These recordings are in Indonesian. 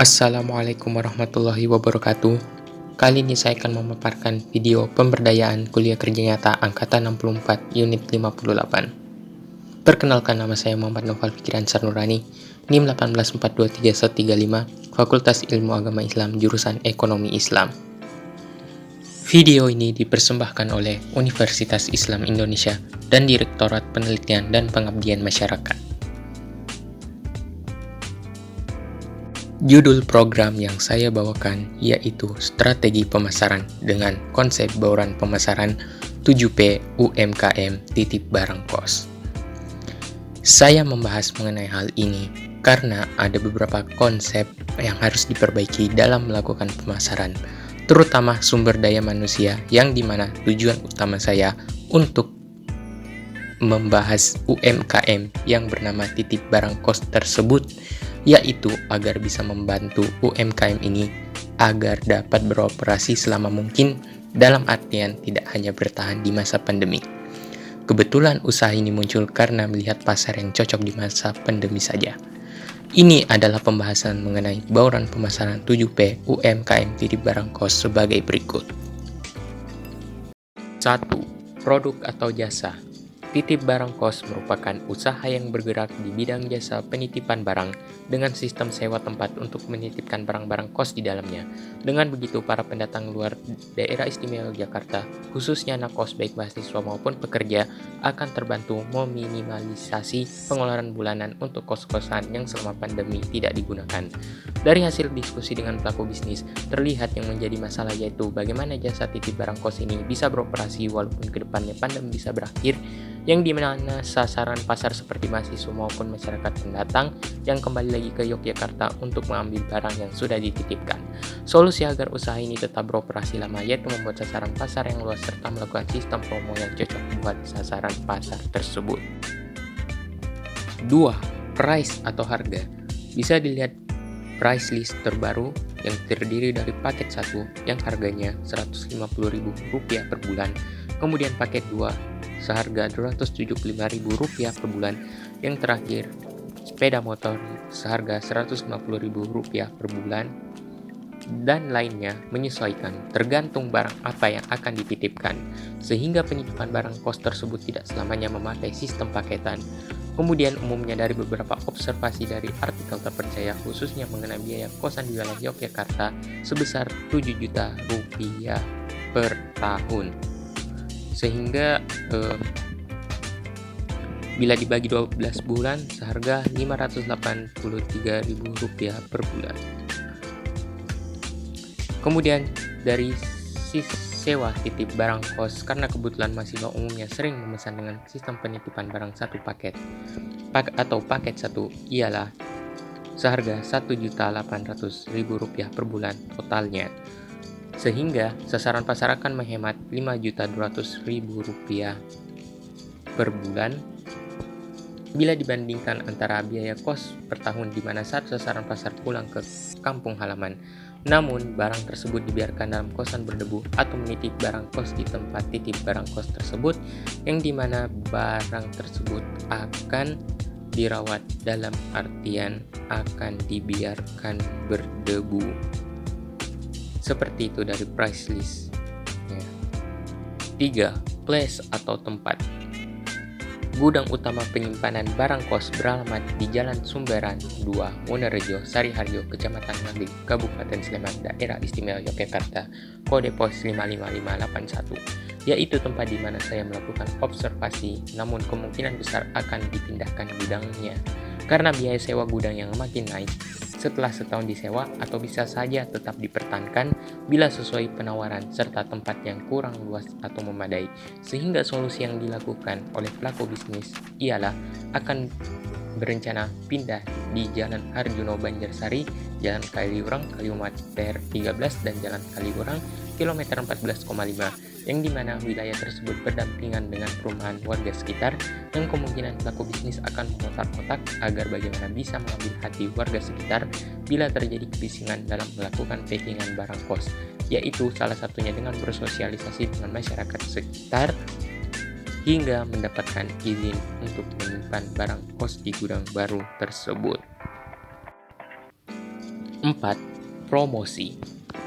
Assalamualaikum warahmatullahi wabarakatuh. Kali ini saya akan memaparkan video pemberdayaan kuliah kerja nyata Angkatan 64 Unit 58. Perkenalkan, nama saya Muhammad Noval Fikiran Sarnurani, NIM 1842335, Fakultas Ilmu Agama Islam, jurusan Ekonomi Islam. Video ini dipersembahkan oleh Universitas Islam Indonesia dan Direktorat Penelitian dan Pengabdian Masyarakat. Judul program yang saya bawakan yaitu Strategi Pemasaran dengan konsep bauran pemasaran 7P UMKM titip barang kos. Saya membahas mengenai hal ini karena ada beberapa konsep yang harus diperbaiki dalam melakukan pemasaran, terutama sumber daya manusia, yang dimana tujuan utama saya untuk membahas UMKM yang bernama titip barang kos tersebut yaitu agar bisa membantu UMKM ini agar dapat beroperasi selama mungkin, dalam artian tidak hanya bertahan di masa pandemi. Kebetulan usaha ini muncul karena melihat pasar yang cocok di masa pandemi saja. Ini adalah pembahasan mengenai bauran pemasaran 7P UMKM titip barang kos sebagai berikut. 1. Produk atau jasa. Titip barang kos merupakan usaha yang bergerak di bidang jasa penitipan barang dengan sistem sewa tempat untuk menitipkan barang-barang kos di dalamnya. Dengan begitu, para pendatang luar daerah istimewa Yogyakarta, khususnya anak kos baik mahasiswa maupun pekerja, akan terbantu meminimalisasi pengeluaran bulanan untuk kos-kosan yang selama pandemi tidak digunakan. Dari hasil diskusi dengan pelaku bisnis, terlihat yang menjadi masalah yaitu bagaimana jasa titip barang kos ini bisa beroperasi walaupun kedepannya pandemi bisa berakhir, yang dimana sasaran pasar seperti mahasiswa maupun masyarakat pendatang yang kembali lagi ke Yogyakarta untuk mengambil barang yang sudah dititipkan. Solusi agar usaha ini tetap beroperasi lama yaitu membuat sasaran pasar yang luas serta melakukan sistem promo yang cocok buat sasaran pasar tersebut. 2. Price atau harga. Bisa dilihat price list terbaru yang terdiri dari paket 1 yang harganya Rp150.000 per bulan, kemudian paket 2 seharga Rp275.000 per bulan, yang terakhir sepeda motor seharga Rp150.000 per bulan, dan lainnya menyesuaikan tergantung barang apa yang akan dititipkan, sehingga penitipan barang kos tersebut tidak selamanya memakai sistem paketan. Kemudian umumnya dari beberapa observasi dari artikel terpercaya khususnya mengenai biaya kosan di wilayah Yogyakarta sebesar Rp7 juta per tahun. Sehingga bila dibagi 12 bulan seharga Rp583.000 per bulan. Kemudian dari sewa titip barang kos, karena kebetulan mahasiswa umumnya sering memesan dengan sistem penitipan barang satu paket atau paket 1 ialah seharga Rp1.800.000 per bulan totalnya, sehingga sasaran pasar akan menghemat Rp5.200.000 per bulan bila dibandingkan antara biaya kos per tahun di mana saat sasaran pasar pulang ke kampung halaman, namun barang tersebut dibiarkan dalam kosan berdebu, atau menitip barang kos di tempat titip barang kos tersebut, yang dimana barang tersebut akan dirawat, dalam artian akan dibiarkan berdebu. Seperti itu dari price list. 3. Place atau tempat. Gudang utama penyimpanan barang kos beralamat di Jalan Sumberan 2, Wonorejo, Sariharjo, Kecamatan Ngaglik, Kabupaten Sleman, Daerah Istimewa Yogyakarta, kode pos 55581, yaitu tempat di mana saya melakukan observasi, namun kemungkinan besar akan dipindahkan gudangnya karena biaya sewa gudang yang makin naik setelah setahun disewa, atau bisa saja tetap dipertahankan bila sesuai penawaran serta tempat yang kurang luas atau memadai, sehingga solusi yang dilakukan oleh pelaku bisnis ialah akan berencana pindah di Jalan Harjuno Banjarsari, Jalan Kaliurang, Kalimater 13, dan Jalan Kaliurang, kilometer 14,5, yang dimana wilayah tersebut berdampingan dengan perumahan warga sekitar, yang kemungkinan pelaku bisnis akan mengotak-otak agar bagaimana bisa mengambil hati warga sekitar bila terjadi kebisingan dalam melakukan packingan barang kos, yaitu salah satunya dengan bersosialisasi dengan masyarakat sekitar hingga mendapatkan izin untuk menyimpan barang kos di gudang baru tersebut. 4. Promosi.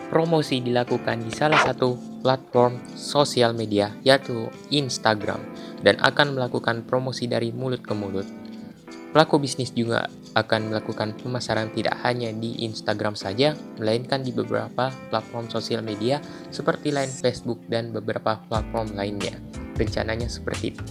Promosi dilakukan di salah satu platform sosial media, yaitu Instagram, dan akan melakukan promosi dari mulut ke mulut. Pelaku bisnis juga akan melakukan pemasaran tidak hanya di Instagram saja, melainkan di beberapa platform sosial media seperti Line, Facebook, dan beberapa platform lainnya. Rencananya seperti itu.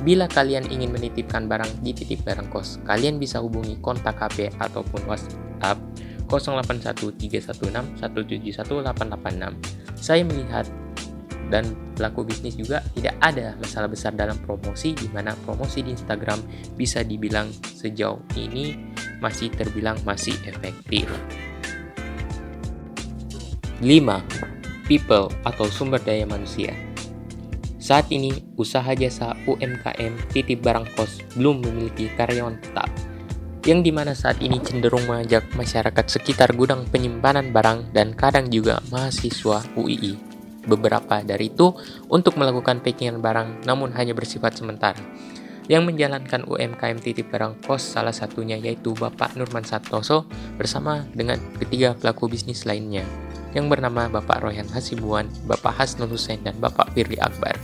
Bila kalian ingin menitipkan barang di Titip Barang Kos, kalian bisa hubungi kontak HP ataupun WhatsApp 081316171886. Saya melihat dan pelaku bisnis juga tidak ada masalah besar dalam promosi, di mana promosi di Instagram bisa dibilang sejauh ini masih terbilang masih efektif. 5. People atau sumber daya manusia. Saat ini, usaha jasa UMKM Titip Barang Kos belum memiliki karyawan tetap, yang dimana saat ini cenderung mengajak masyarakat sekitar gudang penyimpanan barang dan kadang juga mahasiswa UII. Beberapa dari itu untuk melakukan packingan barang namun hanya bersifat sementara. Yang menjalankan UMKM Titip Barang Kos salah satunya yaitu Bapak Nurman Santoso bersama dengan ketiga pelaku bisnis lainnya yang bernama Bapak Royan Hasibuan, Bapak Hasnul Hussein, dan Bapak Firly Akbar.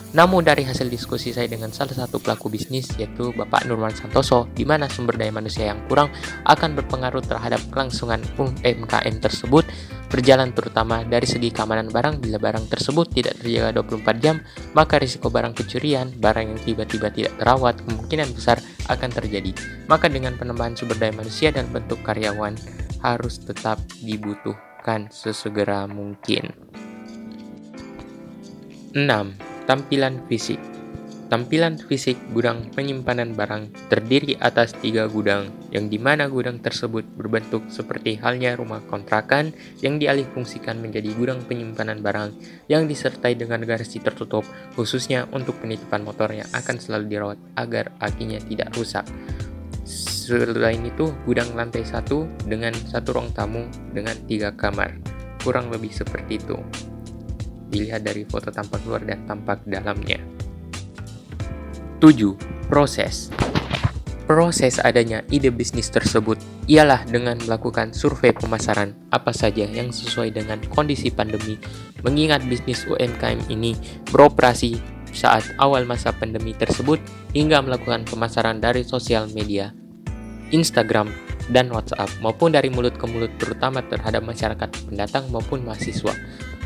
Namun dari hasil diskusi saya dengan salah satu pelaku bisnis yaitu Bapak Nurman Santoso, di mana sumber daya manusia yang kurang akan berpengaruh terhadap kelangsungan UMKM tersebut berjalan, terutama dari segi keamanan barang. Bila barang tersebut tidak terjaga 24 jam, maka risiko barang kecurian, barang yang tiba-tiba tidak terawat kemungkinan besar akan terjadi. Maka dengan penambahan sumber daya manusia dan bentuk karyawan harus tetap dibutuhkan sesegera mungkin. 6. Tampilan fisik. Tampilan fisik gudang penyimpanan barang terdiri atas 3 gudang, yang dimana gudang tersebut berbentuk seperti halnya rumah kontrakan yang dialihfungsikan menjadi gudang penyimpanan barang yang disertai dengan garasi tertutup, khususnya untuk penitipan motor yang akan selalu dirawat agar akinya tidak rusak. Selain itu, gudang lantai 1 dengan 1 ruang tamu dengan 3 kamar. Kurang lebih seperti itu. Dilihat dari foto tampak luar dan tampak dalamnya. 7. Proses. Proses adanya ide bisnis tersebut ialah dengan melakukan survei pemasaran apa saja yang sesuai dengan kondisi pandemi, mengingat bisnis UMKM ini beroperasi saat awal masa pandemi tersebut, hingga melakukan pemasaran dari sosial media, Instagram, dan WhatsApp, maupun dari mulut ke mulut, terutama terhadap masyarakat pendatang maupun mahasiswa.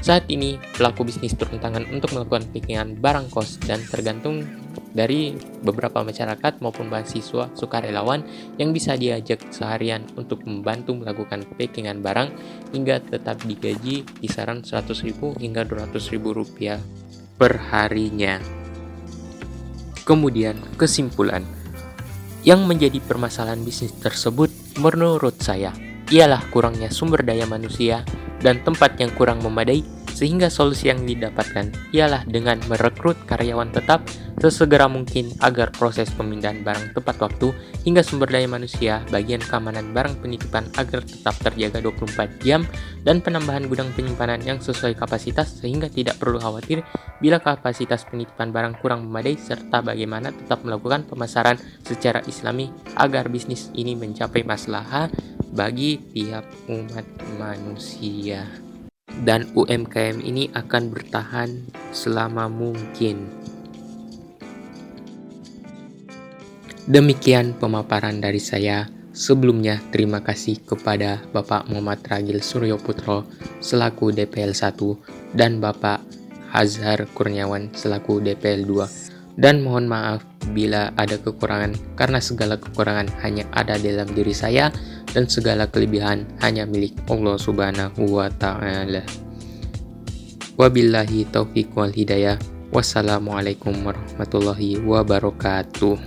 Saat ini, pelaku bisnis turun tangan untuk melakukan packingan barang kos dan tergantung dari beberapa masyarakat maupun mahasiswa sukarelawan yang bisa diajak seharian untuk membantu melakukan packingan barang hingga tetap digaji kisaran 100.000 hingga 200.000 rupiah per harinya. Kemudian, kesimpulan. Yang menjadi permasalahan bisnis tersebut menurut saya ialah kurangnya sumber daya manusia dan tempat yang kurang memadai, sehingga solusi yang didapatkan ialah dengan merekrut karyawan tetap sesegera mungkin agar proses pemindahan barang tepat waktu hingga sumber daya manusia bagian keamanan barang penitipan agar tetap terjaga 24 jam dan penambahan gudang penyimpanan yang sesuai kapasitas sehingga tidak perlu khawatir bila kapasitas penitipan barang kurang memadai, serta bagaimana tetap melakukan pemasaran secara islami agar bisnis ini mencapai maslahah bagi tiap umat manusia. Dan UMKM ini akan bertahan selama mungkin. Demikian pemaparan dari saya. Sebelumnya terima kasih kepada Bapak Muhammad Ragil Suryo Putro selaku DPL 1 dan Bapak Hazhar Kurniawan selaku DPL 2. Dan mohon maaf bila ada kekurangan, karena segala kekurangan hanya ada dalam diri saya dan segala kelebihan hanya milik Allah Subhanahu wa Ta'ala. Wabillahi taufiq wal hidayah. Wassalamualaikum warahmatullahi wabarakatuh.